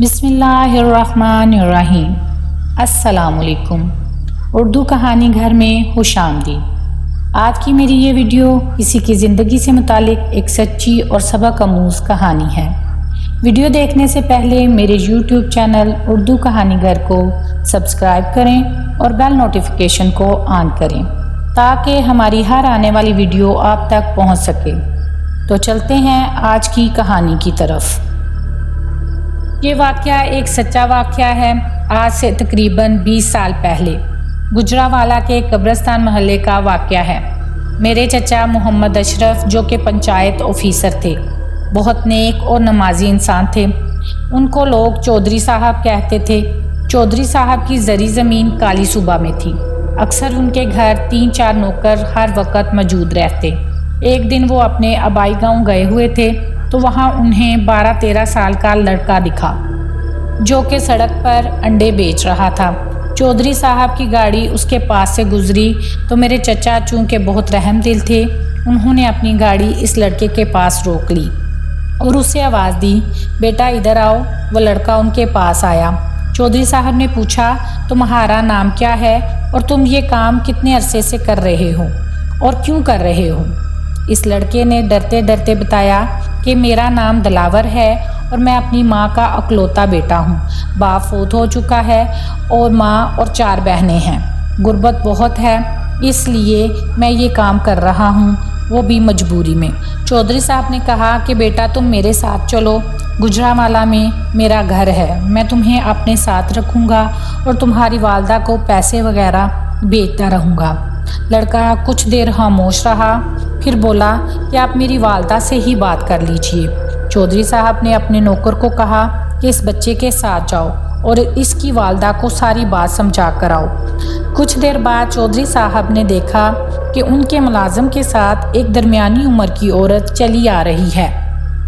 بسم اللہ الرحمن الرحیم۔ السلام علیکم۔ اردو کہانی گھر میں خوش آمدید۔ آج کی میری یہ ویڈیو کسی کی زندگی سے متعلق ایک سچی اور سبق آموز کہانی ہے۔ ویڈیو دیکھنے سے پہلے میرے یوٹیوب چینل اردو کہانی گھر کو سبسکرائب کریں اور بیل نوٹیفیکیشن کو آن کریں تاکہ ہماری ہر آنے والی ویڈیو آپ تک پہنچ سکے۔ تو چلتے ہیں آج کی کہانی کی طرف۔ یہ واقعہ ایک سچا واقعہ ہے۔ آج سے تقریباً 20 سال پہلے گجرانوالہ کے قبرستان محلے کا واقعہ ہے۔ میرے چچا محمد اشرف جو کہ پنچایت آفیسر تھے، بہت نیک اور نمازی انسان تھے۔ ان کو لوگ چودھری صاحب کہتے تھے۔ چودھری صاحب کی زرعی زمین کالی صوبہ میں تھی۔ اکثر ان کے گھر 3-4 نوکر ہر وقت موجود رہتے۔ ایک دن وہ اپنے آبائی گاؤں گئے ہوئے تھے تو وہاں انہیں 12-13 سال کا لڑکا دکھا جو کہ سڑک پر انڈے بیچ رہا تھا۔ چودھری صاحب کی گاڑی اس کے پاس سے گزری تو میرے چچا چونکہ بہت رحم دل تھے، انہوں نے اپنی گاڑی اس لڑکے کے پاس روک لی اور اسے آواز دی، بیٹا ادھر آؤ۔ وہ لڑکا ان کے پاس آیا۔ چودھری صاحب نے پوچھا، تمہارا نام کیا ہے اور تم یہ کام کتنے عرصے سے کر رہے ہو اور کیوں کر رہے ہو؟ اس لڑکے نے ڈرتے ڈرتے بتایا کہ میرا نام دلاور ہے اور میں اپنی ماں کا اکلوتا بیٹا ہوں۔ باپ فوت ہو چکا ہے اور ماں اور 4 بہنیں ہیں۔ غربت بہت ہے، اس لیے میں یہ کام کر رہا ہوں، وہ بھی مجبوری میں۔ چودھری صاحب نے کہا کہ بیٹا تم میرے ساتھ چلو، گجرانوالہ میں میرا گھر ہے، میں تمہیں اپنے ساتھ رکھوں گا اور تمہاری والدہ کو پیسے وغیرہ بھیجتا رہوں گا۔ لڑکا کچھ دیر خاموش رہا، پھر بولا کہ آپ میری والدہ سے ہی بات کر لیجئے۔ چودھری صاحب نے اپنے نوکر کو کہا کہ اس بچے کے ساتھ جاؤ اور اس کی والدہ کو ساری بات سمجھا کر آؤ۔ کچھ دیر بعد چودھری صاحب نے دیکھا کہ ان کے ملازم کے ساتھ ایک درمیانی عمر کی عورت چلی آ رہی ہے۔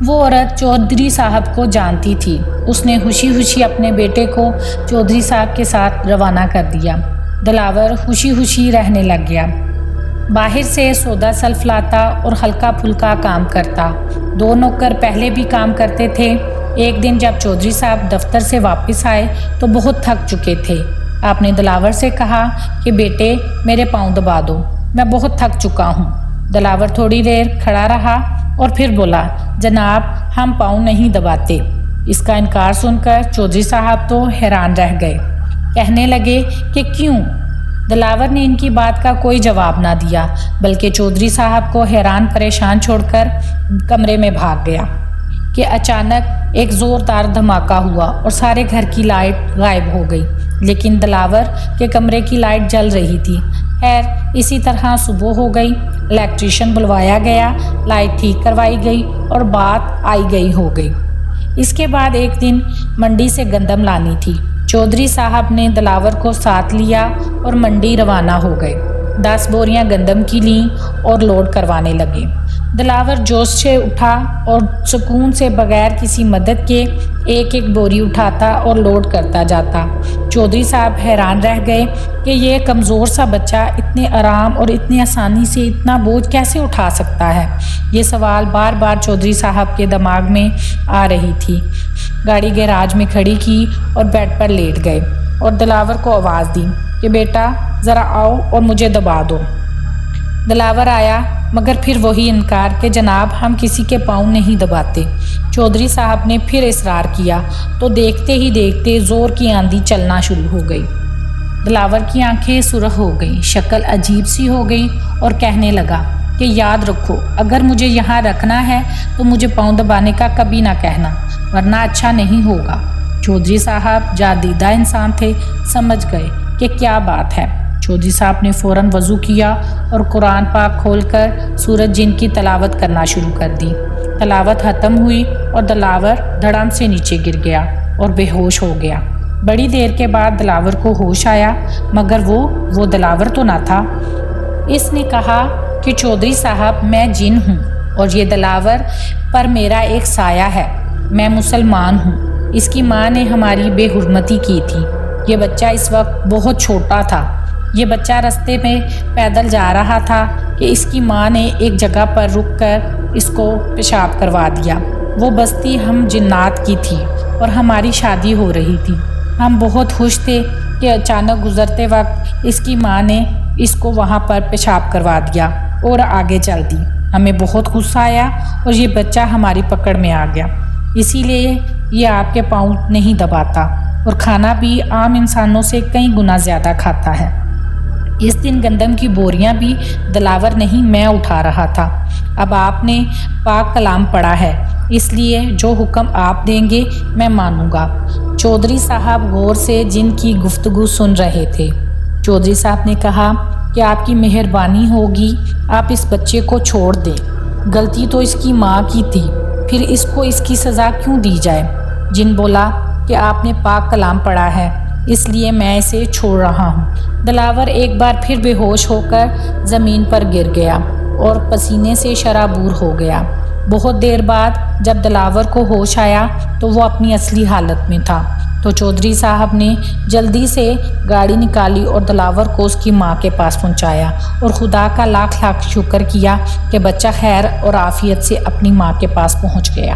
وہ عورت چودھری صاحب کو جانتی تھی۔ اس نے خوشی خوشی اپنے بیٹے کو چودھری صاحب کے ساتھ روانہ کر دیا۔ دلاور خوشی خوشی رہنے لگ گیا۔ باہر سے سودا سلف لاتا اور ہلکا پھلکا کام کرتا۔ 2 نوکر پہلے بھی کام کرتے تھے۔ ایک دن جب چودھری صاحب دفتر سے واپس آئے تو بہت تھک چکے تھے۔ آپ نے دلاور سے کہا کہ بیٹے میرے پاؤں دبا دو، میں بہت تھک چکا ہوں۔ دلاور تھوڑی دیر کھڑا رہا اور پھر بولا، جناب ہم پاؤں نہیں دباتے۔ اس کا انکار سن کر چودھری صاحب تو حیران رہ گئے۔ کہنے لگے کہ کیوں؟ دلاور نے ان کی بات کا کوئی جواب نہ دیا بلکہ چودھری صاحب کو حیران پریشان چھوڑ کر کمرے میں بھاگ گیا کہ اچانک ایک زوردار دھماکہ ہوا اور سارے گھر کی لائٹ غائب ہو گئی، لیکن دلاور کے کمرے کی لائٹ جل رہی تھی۔ خیر اسی طرح صبح ہو گئی، الیکٹریشین بلوایا گیا، لائٹ ٹھیک کروائی گئی اور بات آئی گئی ہو گئی۔ اس کے بعد ایک دن منڈی سے گندم لانی تھی۔ چودھری صاحب نے دلاور کو ساتھ لیا اور منڈی روانہ ہو گئے۔ 10 بوریاں گندم کی لیں اور لوڈ کروانے لگے۔ دلاور جوش سے اٹھا اور سکون سے بغیر کسی مدد کے ایک ایک بوری اٹھاتا اور لوڈ کرتا جاتا۔ چودھری صاحب حیران رہ گئے کہ یہ کمزور سا بچہ اتنے آرام اور اتنی آسانی سے اتنا بوجھ کیسے اٹھا سکتا ہے؟ یہ سوال بار بار چودھری صاحب کے دماغ میں آ رہی تھی۔ گاڑی گیراج میں کھڑی کی اور بیڈ پر لیٹ گئے اور دلاور کو آواز دی کہ بیٹا ذرا آؤ اور مجھے دبا دو۔ دلاور آیا مگر پھر وہی انکار کہ جناب ہم کسی کے پاؤں نہیں دباتے۔ چودھری صاحب نے پھر اصرار کیا تو دیکھتے ہی دیکھتے زور کی آندھی چلنا شروع ہو گئی۔ دلاور کی آنکھیں سرخ ہو گئیں، شکل عجیب سی ہو گئی اور کہنے لگا کہ یاد رکھو اگر مجھے یہاں رکھنا ہے تو مجھے پاؤں دبانے کا کبھی نہ کہنا ورنہ اچھا نہیں ہوگا۔ چودھری صاحب جادیدہ انسان تھے، سمجھ گئے کہ کیا بات ہے۔ چودھری صاحب نے فوراً وضو کیا اور قرآن پاک کھول کر سورۃ جن کی تلاوت کرنا شروع کر دی۔ تلاوت ختم ہوئی اور دلاور دھڑام سے نیچے گر گیا اور بے ہوش ہو گیا۔ بڑی دیر کے بعد دلاور کو ہوش آیا مگر وہ دلاور تو نہ تھا۔ اس نے کہا کہ چودھری صاحب میں جن ہوں اور یہ دلاور پر میرا ایک سایہ ہے، میں مسلمان ہوں۔ اس کی ماں نے ہماری بے حرمتی کی تھی۔ یہ بچہ اس وقت بہت چھوٹا تھا۔ یہ بچہ رستے میں پیدل جا رہا تھا کہ اس کی ماں نے ایک جگہ پر رک کر اس کو پیشاب کروا دیا۔ وہ بستی ہم جنات کی تھی اور ہماری شادی ہو رہی تھی۔ ہم بہت خوش تھے کہ اچانک گزرتے وقت اس کی ماں نے اس کو وہاں پر پیشاب کروا دیا اور آگے چل دی۔ ہمیں بہت غصہ آیا اور یہ بچہ ہماری پکڑ میں آ گیا، اسی لیے یہ آپ کے پاؤں نہیں دباتا اور کھانا بھی عام انسانوں سے کئی گنا زیادہ کھاتا ہے۔ اس دن گندم کی بوریاں بھی دلاور نہیں میں اٹھا رہا تھا۔ اب آپ نے پاک کلام پڑھا ہے، اس لیے جو حکم آپ دیں گے میں مانوں گا۔ چودھری صاحب غور سے جن کی گفتگو سن رہے تھے۔ چودھری صاحب نے کہا کہ آپ کی مہربانی ہوگی، آپ اس بچے کو چھوڑ دیں، غلطی تو اس کی ماں کی تھی، پھر اس کو اس کی سزا کیوں دی جائے؟ جن بولا کہ آپ نے پاک کلام پڑھا ہے اس لیے میں اسے چھوڑ رہا ہوں۔ دلاور ایک بار پھر بے ہوش ہو کر زمین پر گر گیا اور پسینے سے شرابور ہو گیا۔ بہت دیر بعد جب دلاور کو ہوش آیا تو وہ اپنی اصلی حالت میں تھا، تو چودھری صاحب نے جلدی سے گاڑی نکالی اور دلاور کو اس کی ماں کے پاس پہنچایا اور خدا کا لاکھ لاکھ شکر کیا کہ بچہ خیر اور عافیت سے اپنی ماں کے پاس پہنچ گیا۔